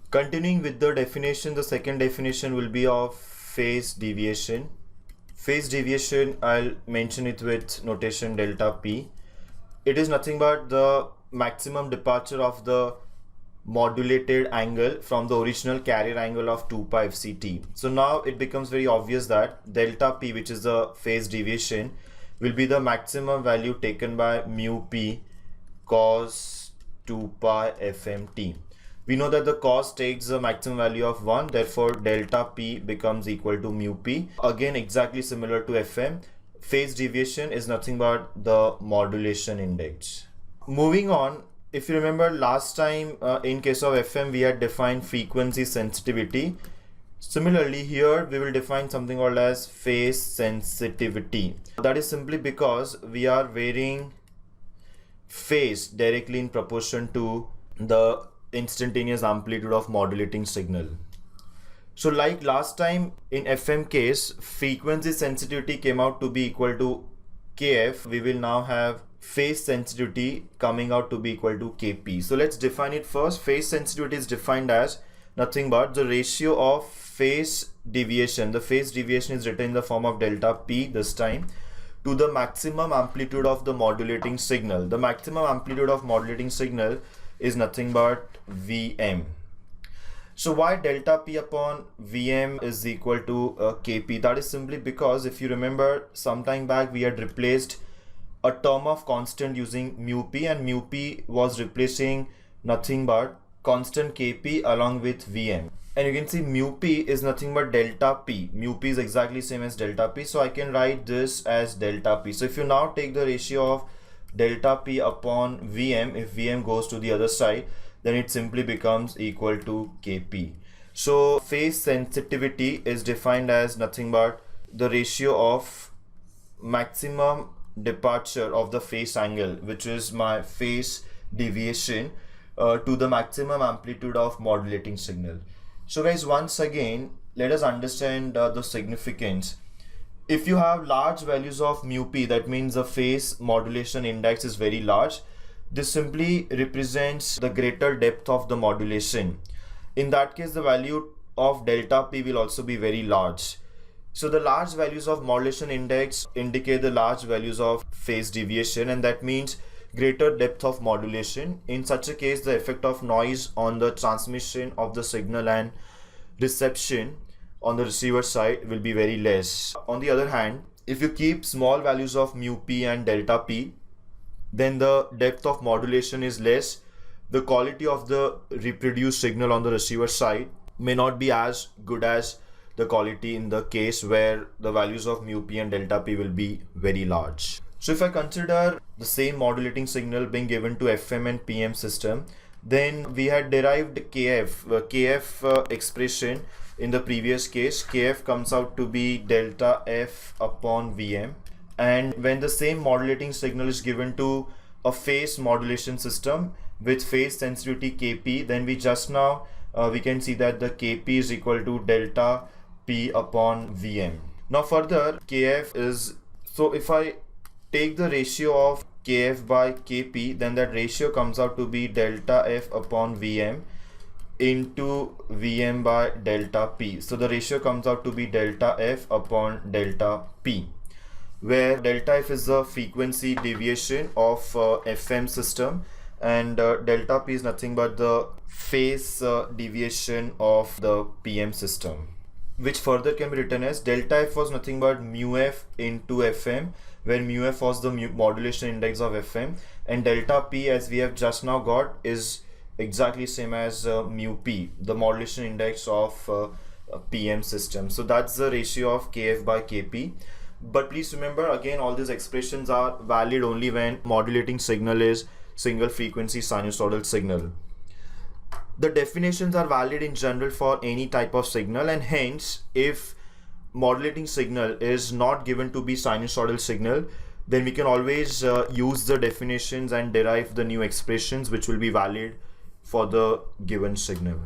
Continuing with the definition, the second definition will be of phase deviation. Phase deviation, I'll mention it with notation delta p. It is nothing but the maximum departure of the modulated angle from the original carrier angle of 2 pi fct. So now it becomes very obvious that delta p, which is the phase deviation, will be the maximum value taken by mu p cos 2 pi fmt. We know that the cos takes the maximum value of 1, therefore delta p becomes equal to mu p. Again, exactly similar to fm. Phase deviation is nothing but the modulation index. Moving on, if you remember last time in case of fm we had defined frequency sensitivity. Similarly here we will define something called as phase sensitivity. That is simply because we are varying phase directly in proportion to the instantaneous amplitude of modulating signal. So like last time in FM case, frequency sensitivity came out to be equal to Kf. We will now have phase sensitivity coming out to be equal to Kp. So let's define it first. Phase sensitivity is defined as nothing but the ratio of phase deviation. The phase deviation is written in the form of delta P this time, to the maximum amplitude of the modulating signal. The maximum amplitude of modulating signal is nothing but Vm. So why delta P upon Vm is equal to Kp? That is simply because if you remember some time back we had replaced a term of constant using mu p, and mu p was replacing nothing but constant Kp along with Vm. And you can see mu p is nothing but delta P. Mu p is exactly same as delta P. So I can write this as delta P. So if you now take the ratio of delta P upon Vm, if Vm goes to the other side, then it simply becomes equal to Kp. So phase sensitivity is defined as nothing but the ratio of maximum departure of the phase angle, which is my phase deviation, to the maximum amplitude of modulating signal. So guys, once again, let us understand the significance. If you have large values of mu p, that means the phase modulation index is very large. This simply represents the greater depth of the modulation. In that case, the value of delta p will also be very large. So the large values of modulation index indicate the large values of phase deviation, and that means greater depth of modulation. In such a case, the effect of noise on the transmission of the signal and reception on the receiver side will be very less. On the other hand, if you keep small values of mu p and delta p, then the depth of modulation is less. The quality of the reproduced signal on the receiver side may not be as good as the quality in the case where the values of mu p and delta p will be very large. So if I consider the same modulating signal being given to FM and PM system, then we had derived Kf expression in the previous case. Kf comes out to be delta F upon Vm. And when the same modulating signal is given to a phase modulation system with phase sensitivity Kp, then we just now we can see that the Kp is equal to delta P upon Vm. Now further, Kf is, so if I take the ratio of Kf by Kp, then that ratio comes out to be delta F upon Vm into Vm by delta P. So the ratio comes out to be delta F upon delta P, where delta F is the frequency deviation of FM system, and delta P is nothing but the phase deviation of the PM system, which further can be written as delta F was nothing but mu F into FM, where mu F was the modulation index of FM, and delta P, as we have just now got, is exactly same as mu P, the modulation index of PM system. So that's the ratio of Kf by Kp. But please remember, again, all these expressions are valid only when modulating signal is single frequency sinusoidal signal. The definitions are valid in general for any type of signal, and hence if modulating signal is not given to be sinusoidal signal, then we can always use the definitions and derive the new expressions which will be valid for the given signal.